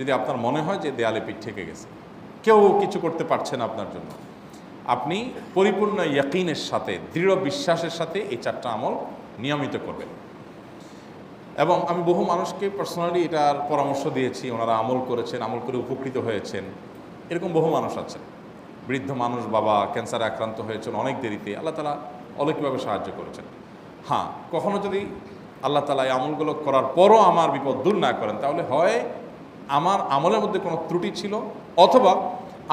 যদি আপনার মনে হয় যে দেয়ালে পিঠ ঠেকে গেছে, কেউ কিছু করতে পারছে না আপনার জন্য, আপনি পরিপূর্ণ ইয়াকিনের সাথে, দৃঢ় বিশ্বাসের সাথে এই 4টা আমল নিয়মিত করবেন। এবং আমি বহু মানুষকে পার্সোনালি এটার পরামর্শ দিয়েছি, ওনারা আমল করেছেন, আমল করে উপকৃত হয়েছেন। এরকম বহু মানুষ আছেন, বৃদ্ধ মানুষ, বাবা ক্যান্সারে আক্রান্ত হয়েছেন অনেক দেরিতে, আল্লাহ তাআলা অলৌকিকভাবে সাহায্য করেছেন। হ্যাঁ, কখনো যদি আল্লাহ তাআলা এই আমলগুলো করার পরও আমার বিপদ দূর না করেন, তাহলে হয় আমার আমলের মধ্যে কোনো ত্রুটি ছিল, অথবা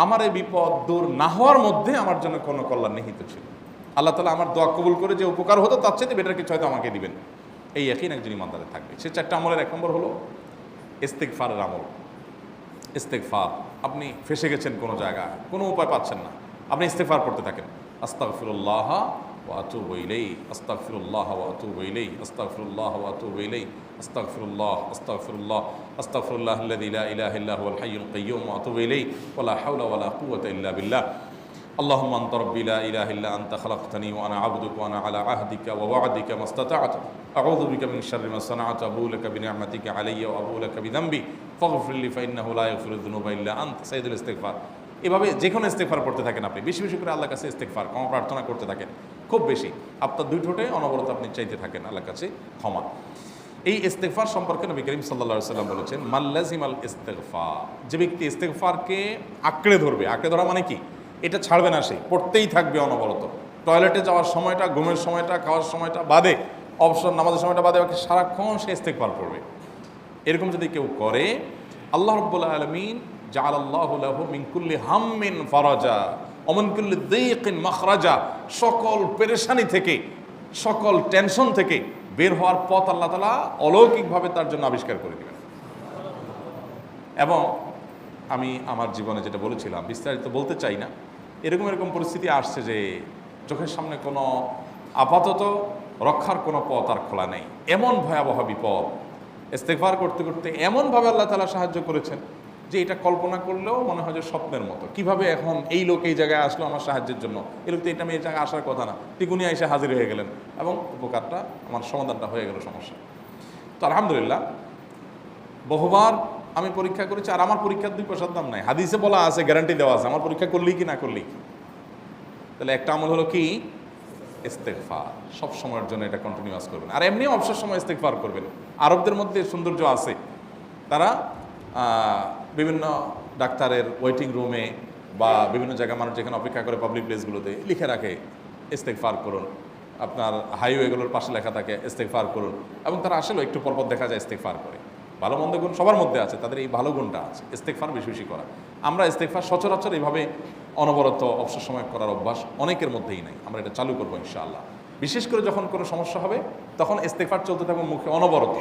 আমার এই বিপদ দূর না হওয়ার মধ্যে আমার জন্য কোনো কল্যাণ নিহিত ছিল। আল্লাহ তাআলা আমার দোয়া কবুল করে যে উপকার হতো তার চাইতে বেটার কিছু হয়তো আমাকে দিবেন, এই ইয়াকিন একজন ইমানদারের থাকবে। সে 4টা আমলের 1 নম্বর হলো ইস্তেগফারের আমল। ইস্তেগফার, আপনি ফেসে গেছেন কোনো জায়গায়, কোনো উপায় পাচ্ছেন না, আপনি ইস্তেগফার করতে থাকেন। আস্তাগফিরুল্লাহ ওয়া আতুবু ইলাইহি, আস্তাগফিরুল্লাহ ওয়া আতুবু ইলাইহি, আস্তাগফিরুল্লাহ ওয়া আতুবু ইলাইহি, আস্তাগফিরুল্লাহ, আস্তাগফিরুল্লাহ, আস্তাগফিরুল্লাহাল্লাযী লা ইলাহা ইল্লা হুয়াল হাইয়ুল কাইয়্যুম ওয়া আতুবু ইলাইহি ওয়া লা হাওলা ওয়া লা কুওয়াতা ইল্লা বিল্লাহ। اللهم أنت ربي لا إله إلا أنت خلقتني وأنا عبدك وأنا على عهدك ووعدك ما استطعت أعوذ بك من شر ما صنعت أبوء لك بنعمتك علي وأبوء لك بذنبي فاغفر لي فإنه لا يغفر الذنوب إلا أنت سيد الاستغفار। এভাবে যে কোনো ইস্তেগফার করতে থাকেন, আপনি বেশি বেশি করে আল্লাহর কাছে ইস্তেগফার, ক্ষমা প্রার্থনা করতে থাকেন, খুব বেশি আপনার 2 ঠোঁটে অনবরত আপনি চাইতে থাকেন আল্লাহর কাছে ক্ষমা। এই ইস্তেগফার সম্পর্কে নবী করিম সাল্লাল্লাহু আলাইহি ওয়াসাল্লাম বলেছেন, মাল্লাজিমাল ইস্তেগফার, যে ব্যক্তি ইস্তেগফারকে আঁকড়ে ধরবে, আঁকড়ে ধরা মানে কি, এটা ছাড়বে না, সে পড়তেই থাকবে অনবরত। টয়লেটে যাওয়ার সময়টা, ঘুমের সময়টা, খাওয়ার সময়টা বাদে, অবসর নামাজের সময়টা বাদে, বাকি সারাক্ষণ সে ইস্তেগফার পড়বে। এরকম যদি কেউ করে, আল্লাহ রাব্বুল আলামিন জাআলাল্লাহু লাহু মিন কুল্লি হাম্মিন ফারাজা ওয়া মিন কুল্লি দাইকিন মাখরাজা, সকল পেরেশানি থেকে, সকল টেনশন থেকে বের হওয়ার পথ আল্লাহ তাআলা অলৌকিকভাবে তার জন্য আবিষ্কার করে দেবেন। এবং আমি আমার জীবনে যেটা বলেছিলাম, বিস্তারিত বলতে চাই না, এরকম পরিস্থিতি আসছে যে চোখের সামনে কোনো আপাতত রক্ষার কোনো পথ আর খোলা নেই, এমন ভয়াবহ বিপদ। ইস্তেগফার করতে করতে এমনভাবে আল্লাহ তাআলা সাহায্য করেছেন যে এটা কল্পনা করলেও মনে হয় যে স্বপ্নের মতো। কিভাবে এখন এই লোক এই জায়গায় আসলো আমার সাহায্যের জন্য, এই লোক তো এটা আমি এই জায়গায় আসার কথা না, তিকুনি এসে হাজির হয়ে গেলেন এবং উপকারটা, আমার সমাধানটা হয়ে গেল সমস্যা। তো আলহামদুলিল্লাহ, বহুবার আমি পরীক্ষা করেছি, আর আমার পরীক্ষার 2 পয়সার দাম নাই, হাদিসে বলা আছে, গ্যারান্টি দেওয়া আছে, আমার পরীক্ষা করলেই কি না করলেই কি। তাহলে একটা আমল হলো কি, ইস্তেগফার। সব সময়ের জন্য এটা কন্টিনিউয়াস করবেন, আর এমনিও অবসর সময় ইস্তেগফার করবেন। আরবদের মধ্যে সৌন্দর্য আছে, তারা বিভিন্ন ডাক্তারের ওয়েটিং রুমে বা বিভিন্ন জায়গায় মানুষ যেখানে অপেক্ষা করে পাবলিক প্লেসগুলোতে লিখে রাখে ইস্তেগফার করুন। আপনার হাইওয়েগুলোর পাশে লেখা থাকে ইস্তেগফার করুন, এবং তারা আসলে একটু পরপর দেখা যায় ইস্তেগফার করে। ভালো মন্দ গুণ সবার মধ্যে আছে, তাদের এই ভালো গুণটা আছে, ইস্তেগফার বেশি বেশি করা। আমরা ইস্তেগফার সচরাচর এইভাবে অনবরত অবসর সময় করার অভ্যাস অনেকের মধ্যেই নাই, আমরা এটা চালু করবো ইনশাআল্লাহ। বিশেষ করে যখন কোনো সমস্যা হবে তখন ইস্তেগফার চলতে থাকবে মুখে অনবরত,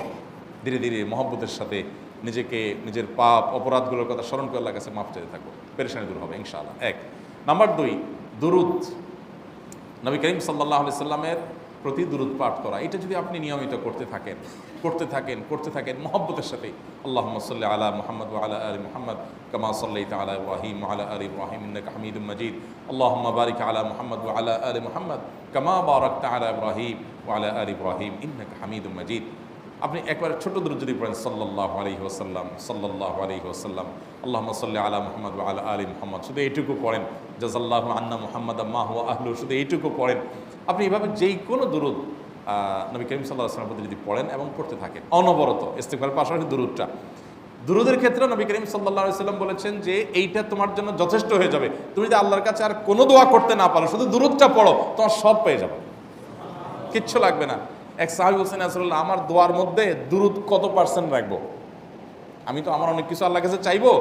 ধীরে ধীরে মহব্বতের সাথে নিজেকে, নিজের পাপ অপরাধগুলোর কথা স্মরণ করে আল্লাহর কাছে মাফ চাইতে থাকবো, পেরেশানি দূর হবে ইনশাআল্লাহ। 1 নাম্বার 2, দুরুদ, নবী করিম সাল্লাল্লাহু আলাইহি সাল্লামের প্রতি দুরুদ পাঠ করা। এটা যদি আপনি নিয়মিত করতে থাকেন মহব্বতের সাথে, আল্লাহুম্মা সাল্লি আলা মুহাম্মদ ওয়া আলা আলি মুহাম্মদ কামা সাল্লাইতা আলা ইব্রাহিম ওয়া আলা আলি ইব্রাহিম ইন্নাকা হামিদুম মাজিদ, আল্লাহুম্মা বারিক আলা মুহাম্মদ ওয়া আলা আলি মুহাম্মদ কামা বারাকতা আলা ইব্রাহিম ওয়া আলা আলি ইব্রাহিম ইন্নাকা হামিদুম মাজিদ। আপনি একবার ছোট দুরূদ যদি পড়েন, সাল্লাল্লাহু আলাইহি ওয়াসাল্লাম, সাল্লাল্লাহু আলাইহি ওয়াসাল্লাম, আল্লাহুম্মা সাল্লি আলা মুহাম্মদ ওয়া আলা আলি মুহাম্মদ, শুধু এইটুকু পড়েন। জাযাল্লাহু আন্না মুহাম্মাদাম মা হুয়া আহলু, শুধু এইটুকু পড়েন। আপনি এভাবে যেই কোনো দুরূদ নবী করিম সাল্লাল্লাহু আলাইহি ওয়াসাল্লামের প্রতি যদি পড়েন এবং পড়তে থাকেন অনবরত, ইস্তেগফারের পাশাপাশি দুরূদটা, দুরূদের ক্ষেত্রে নবী করিম সাল্লাল্লাহু আলাইহি ওয়াসাল্লাম বলেছেন যে এইটা তোমার জন্য যথেষ্ট হয়ে যাবে। তুমি যদি আল্লাহর কাছে আর কোনো দোয়া করতে না পারো, শুধু দুরূদটা পড়ো, তোমার সব পেয়ে যাবে, কিচ্ছু লাগবে না। এক সাহাবী বলছেন, রাসূলুল্লাহ, আমার দোয়ার মধ্যে দুরূদ কত % রাখবো? আমি তো আমার অনেক কিছু আল্লাহর কাছে চাইবো,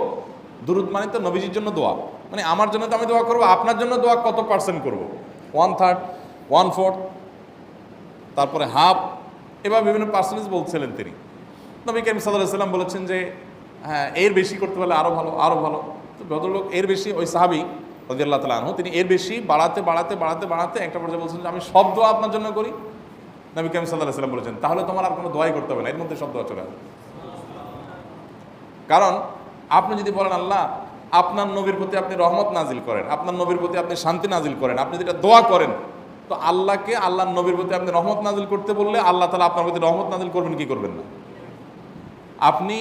দুরূদ মানে তো নবীজির জন্য দোয়া, মানে আমার জন্য তো আমি দোয়া করবো, আপনার জন্য দোয়া কত % করবো? 1/3, 1/4, তারপরে হাফ, এবার বিভিন্ন পার্সেন্টেজ বলছিলেন তিনি। নবী করিম সাল্লাল্লাহু আলাইহি ওয়াসাল্লাম বলেছেন যে হ্যাঁ, এর বেশি করতে পারলে আরও ভালো, আরও ভালো। তো ভদ্রলোক এর বেশি, ওই সাহাবী রাদিয়াল্লাহু তাআলা আনহু, তিনি এর বেশি বাড়াতে একটা পর্যায়ে বলছেন যে আমি সব দোয়া আপনার জন্য করি। নবী করিম সাল্লাল্লাহু আলাইহি ওয়াসাল্লাম বলেছেন তাহলে তোমার আর কোনো দোয়াই করতে হবে না, এর মধ্যে সব দোয়া চলে আসবে। কারণ আপনি যদি বলেন আল্লাহ আপনার নবীর প্রতি আপনি রহমত নাজিল করেন, আপনার নবীর প্রতি আপনি শান্তি নাজিল করেন, আপনি যেটা দোয়া করেন, তো আল্লাহকে আল্লাহর নবীর প্রতি আপনি রহমত নাজিল করতে বললে আল্লাহ তাআলা আপনার প্রতি রহমত নাজিল করবেন কি করবেন না? আপনি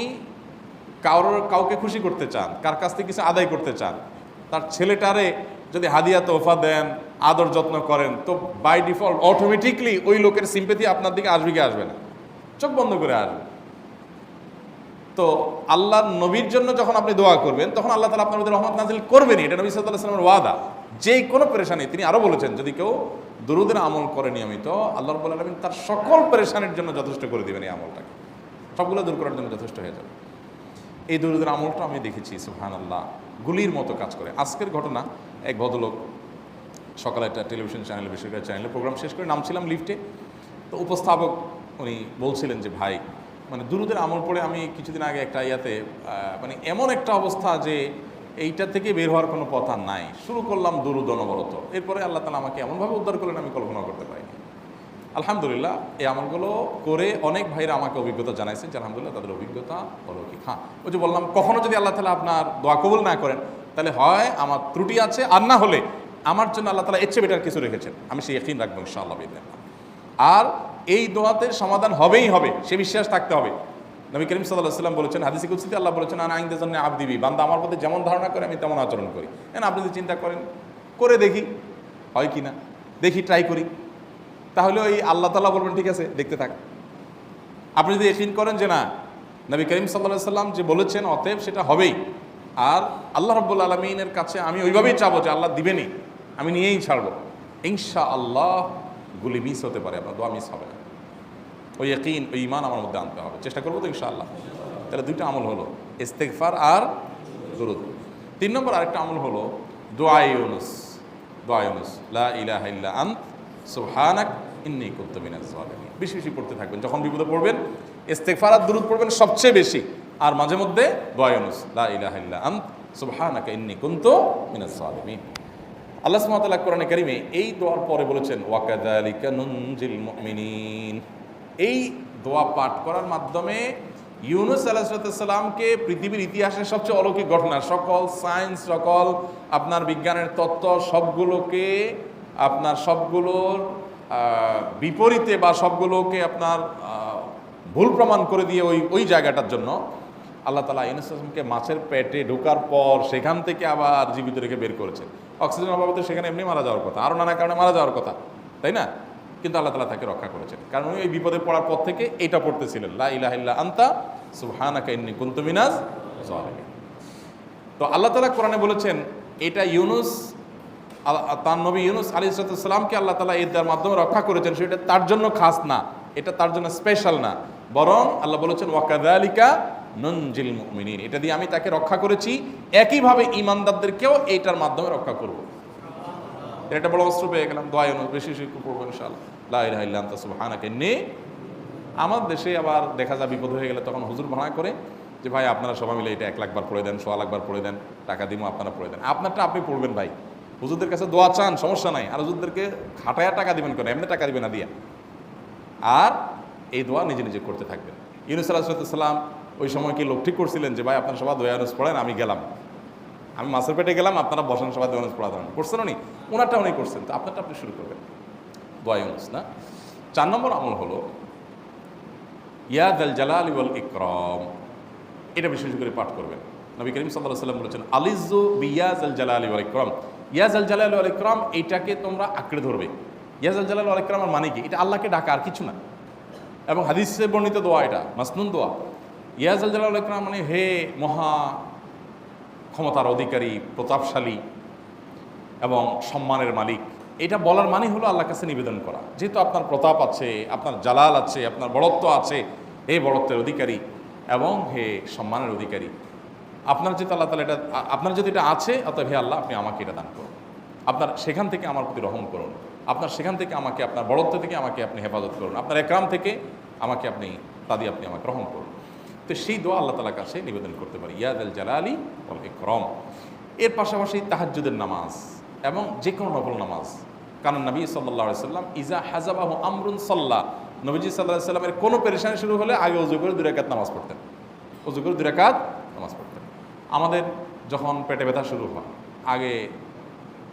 কাউকে খুশি করতে চান, কার কাছ থেকে কিছু আদায় করতে চান, তার ছেলেটারে যদি হাদিয়া তোহফা দেন, আদর যত্ন করেন, তো বাই ডিফল্ট অটোমেটিকলি ওই লোকের সিম্পেথি আপনার দিকে আসবে কি আসবে না? চোখ বন্ধ করে আসবে। তো আল্লাহর নবীর জন্য যখন আপনি দোয়া করবেন, তখন আল্লাহ তাআলা আপনার মধ্যে রহমত নাজিল করবেনই, এটা নবী সাল্লাল্লাহু আলাইহি ওয়াসাল্লামের ওয়াদা। যে কোনো পেরেশানি, তিনি আরো বলেছেন, যদি কেউ দুরূদের আমল করে নিয়মিত, আল্লাহ রাব্বুল আলামিন তার সকল পেরেশানির জন্য যথেষ্ট করে দিবেন। এই আমলটাকে সবগুলো দূর করার জন্য যথেষ্ট হয়ে যাবে। এই দুরূদের আমলটা আমি দেখেছি সুবহানাল্লাহ গুলির মতো কাজ করে। আজকের ঘটনা, এক ভদ্রলোক সকালে একটা টেলিভিশন চ্যানেল, বেসরকারি চ্যানেলে প্রোগ্রাম শেষ করে নামছিলাম লিফটে, তো উপস্থাপক উনি বলছিলেন যে ভাই, মানে দুরূদের আমল পড়ে আমি কিছুদিন আগে একটা মানে এমন একটা অবস্থা যে এইটা থেকে বের হওয়ার কোনো পথ আর নাই, শুরু করলাম দুরূদ অনবরত। এরপরে আল্লাহ তাআলা আমাকে এমনভাবে উদ্ধার করলেন আমি কল্পনা করতে পারিনি। আলহামদুলিল্লাহ, এই আমলগুলো করে অনেক ভাইরা আমাকে অভিজ্ঞতা জানাইছেন যে আলহামদুলিল্লাহ তাদের অভিজ্ঞতা অলৌকিক। হ্যাঁ, ওই যে বললাম, কখনো যদি আল্লাহ তাআলা আপনার দোয়া কবুল না করেন, তাহলে হয় আমার ত্রুটি আছে, আর না হলে আমার জন্য আল্লাহ তাআলা এর চেয়ে বেটার কিছু রেখেছেন, আমি সেই ইয়াকিন রাখবো ইনশাআল্লাহ বিইذنিল্লাহ। আর এই দোয়াতে সমাধান হবেই হবে, সে বিশ্বাস থাকতে হবে। নবী করিম সাল্লাল্লাহু আলাইহি ওয়াসাল্লাম বলেছেন, হাদিসে কুদসিতে আল্লাহ বলেছেন, আনা ইনদা যান্নি আবদি বি, বান্দা আমার প্রতি যেমন ধারণা করে আমি তেমন আচরণ করি। আপনি যদি চিন্তা করেন, করে দেখি হয় কি না, দেখি ট্রাই করি, তাহলে ওই আল্লাহ তাআলা বলবেন ঠিক আছে দেখতে থাক। আপনি যদি ইয়াকিন করেন যে না, নবী করিম সাল্লাল্লাহু আলাইহি ওয়াসাল্লাম যে বলেছেন অতএব সেটা হবেই, আর আল্লাহ রাব্বুল আলামিনের কাছে আমি ওইভাবেই চাবো যে আল্লাহ দিবেনই, আমি নিয়েই ছাড়বো, ইনশাআল্লাহ গুলি মিস হতে পারে, আপনার দোয়া মিস হবে না। ওই ইয়াকিন, ওই ঈমান আমার মধ্যে আনতে হবে, চেষ্টা করবো তো ইনশাআল্লাহ। তাহলে দুইটা আমল হলো, ইস্তেগফার আর দুরূদ। 3 নম্বর আরেকটা আমল হলো দোয়ায়ে ইউনুস। দোয়ায়ে ইউনুস, লা ইলাহা ইল্লা আন্ত সুবহানাক ইন্নী কুনতু মিনাজ জালিমিন। বেশি বেশি পড়তে থাকবেন, যখন বিপদে পড়বেন ইস্তেগফার আর দুরূদ পড়বেন সবচেয়ে বেশি, আর মাঝে মধ্যে দোয়ায়ে ইউনুস, লা ইলাহা ইল্লা আন্ত সুবহানাকা ইন্নী কুনতু মিনাজ জালিমিন। আল্লাহ সুবহানাহু ওয়া তাআলা কোরআনে কারীমে এই দোয়ার পরে বলেছেন, ওয়া কাযালিকা নুনজিল মুমিনিন। এই দোয়া পাঠ করার মাধ্যমে ইউনুস আলাইহিস সালামকে পৃথিবীর ইতিহাসের সবচেয়ে অলৌকিক ঘটনা, সকল সায়েন্স, সকল আপনার বিজ্ঞানের তত্ত্ব, সবগুলোকে আপনার সবগুলোর বিপরীতে বা সবগুলোকে আপনার ভুল প্রমাণ করে দিয়ে ওই জায়গাটার জন্য আল্লাহ তাআলা ইউনুস আলাইহিসকে মাছের পেটে ঢোকার পর সেখান থেকে আবার জীবিত রেখে বের করেছেন। অক্সিজেন অভাবে তো সেখানে এমনি মারা যাওয়ার কথা, আরও নানা কারণে মারা যাওয়ার কথা, তাই না? কিন্তু আল্লাহ তাআলা তাকে রক্ষা করেছেন, কারণ উনি এই বিপদে পড়ার পর থেকে এটা পড়তেছিলেন, লা ইলাহা ইল্লা আনতা সুবহানাকা ইন্নী কুনতু মিনাজ জালিমিন। তো আল্লাহ তাআলা কোরআনে বলেছেন, এটা ইউনুস, তার নবী ইউনুস আলাইহিস সালামকে আল্লাহ তাআলা এর মাধ্যমে রক্ষা করেছেন, সেটা তার জন্য খাস না, এটা তার জন্য স্পেশাল না, বরং আল্লাহ বলেছেন ওয়া কাযালিকা নুনজিল মুমিনিন, এটা দিয়ে আমি তাকে রক্ষা করেছি, একইভাবে ঈমানদারদেরকেও এইটার মাধ্যমে রক্ষা করব। এটা বড় অস্ত্র পেয়ে গেলাম। দোয়া ইউনুস বেশি বেশি পড়বো ইনশাআল্লাহ, লা ইলাহা ইল্লা আনতা সুবহানাকা ইন্নী। আমার দেশে আবার দেখা যায় বিপদ হয়ে গেলে তখন হুজুর ভাড়া করে যে ভাই আপনারা সবাই মিলে এটা 1 লাখ বার পড়ে দেন, 1.25 লাখ বার পড়ে দেন, টাকা দিমো আপনারা পড়ে দেন। আপনারটা আপনি পড়বেন ভাই, হুজুরদের কাছে দোয়া চান সমস্যা নাই, আর হুজুরদেরকে খাটায়া টাকা দিবেন কেন, এমনি টাকা দিবেন না দিয়া। আর এই দোয়া নিজে নিজে করতে থাকবেন। ইউনুস আলাইহিস সালাম ওই সময় কি লোক ঠিক করছিলেন যে ভাই আপনারা সবাই দোয়া ইউনুস পড়েন, আমি গেলাম, আমি মাছের পেটে গেলাম, আপনারা বসেন সবাই দোয়া ইউনুস পড়া দেন, করছেন উনি? ওনারটা উনি করছেন, তো আপনারটা আপনি শুরু করবেন দোয়া ইউনুস না। 4 নম্বর আমল হলো ইয়া যাল জালালি ওয়াল ইকরাম। এটা বিশেষ করে পাঠ করবেন। নবী করিম সাল্লাল্লাহু আলাইহি ওয়াসাল্লাম বলেছেন, আলিযু বিয়া যাল জালালি ওয়াল ইকরাম। ইয়া যাল জালালি ওয়াল ইকরাম, এইটাকে তোমরা আঁকড়ে ধরবে। ইয়া যাল জালালি ওয়াল ইকরামের মানে কি? এটা আল্লাহকে ডাকা, আর কিছু না। এবং হাদিসে বর্ণিত দোয়া, এটা মাসনুন দোয়া। ইয়া যাল জালালি ওয়াল ইকরাম মানে হে মহা ক্ষমতার অধিকারী, প্রতাপশালী এবং সম্মানের মালিক। এটা বলার মানে হলো আল্লাহর কাছে নিবেদন করা, যেহেতু আপনার প্রতাপ আছে, আপনার জালাল আছে, আপনার বড়ত্ব আছে, হে বড়ত্বের অধিকারী এবং হে সম্মানের অধিকারী, আপনার যেহেতু আল্লাহ তাআলা এটা, আপনার যদি এটা আছে, অতএব হে আল্লাহ আপনি আমাকে এটা দান করুন, আপনার সেখান থেকে আমার প্রতি রহম করুন, আপনার সেখান থেকে আমাকে, আপনার বড়ত্ব থেকে আমাকে আপনি হেফাজত করুন, আপনার একরাম থেকে আমাকে আপনি, তা দিয়ে আপনি আমাকে রহম করুন। তো সেই দোয়া আল্লাহ তাআলার কাছে নিবেদন করতে পারি, ইয়া যাল জালালি ওয়াল ইকরাম। এর পাশাপাশি তাহাজ্জুদের নামাজ এবং যে কোনো নফল নামাজ, কারণ নবী সাল্লাল্লাহু আলাইহি সাল্লাম ইজা হাজাবাহু আমরুন সাল্লা, নবীজি সাল্লাল্লাহু আলাইহি সাল্লামের কোনো পেরেশানি শুরু হলে আগে ওযু করে 2 রাকাত নামাজ পড়তেন, ওযু করে 2 রাকাত নামাজ পড়তেন। আমাদের যখন পেটে ব্যথা শুরু হয়, আগে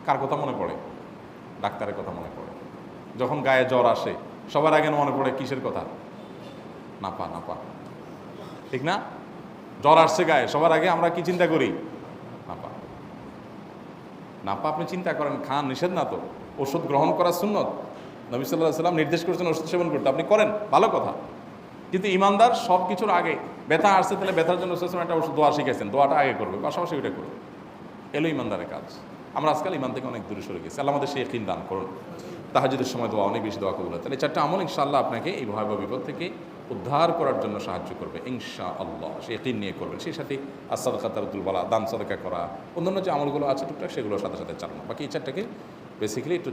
কার কথা মনে পড়ে? ডাক্তারের কথা মনে পড়ে। যখন গায়ে জ্বর আসে, সবার আগে মনে পড়ে কিসের কথা? নাপা, নাপা, ঠিক না? জ্বর আসছে গায়ে, সবার আগে আমরা কি চিন্তা করি? নাপা। নাপা আপনি চিন্তা করেন, খান, নিষেধ না তো। ওষুধ গ্রহণ করা সুন্নত, নবী সাল্লাল্লাহু আলাইহি ওয়াসাল্লাম নির্দেশ করেছেন ওষুধ সেবন করতে, আপনি করেন, ভালো কথা। কিন্তু ইমানদার সব কিছুর আগে ব্যথা আসছে, তাহলে ব্যথার জন্য একটা ওষুধ দোয়া শিখেছেন, দোয়াটা আগে করবে, পাশাপাশি ওইটা করবে। এলো ইমানদারের কাজ। আমরা আজকাল ইমান থেকে অনেক দূরে সরে গেছি। আল্লাহ আমাদের সেই ইয়াকিন দান করুন। তাহাজ্জুদের সময় দোয়া, অনেক বেশি দোয়া কবুল হয়। তাহলে 4টা আমল ইনশাআল্লাহ আপনাকে এই ভয়াবহ বিপদ থেকে উদ্ধার করার জন্য সাহায্য করবে ইনশাআল্লাহ। সেই ইয়াকিন নিয়ে করবেন। সেই সাথে as-সাদাকা তারুল বালা, দান সাদাকা করা, অন্যান্য যে আমলগুলো আছে টুকটাক সেগুলোর সাথে সাথে চালানো। বাকি এই 4টাকে বেসিক্যালি একটু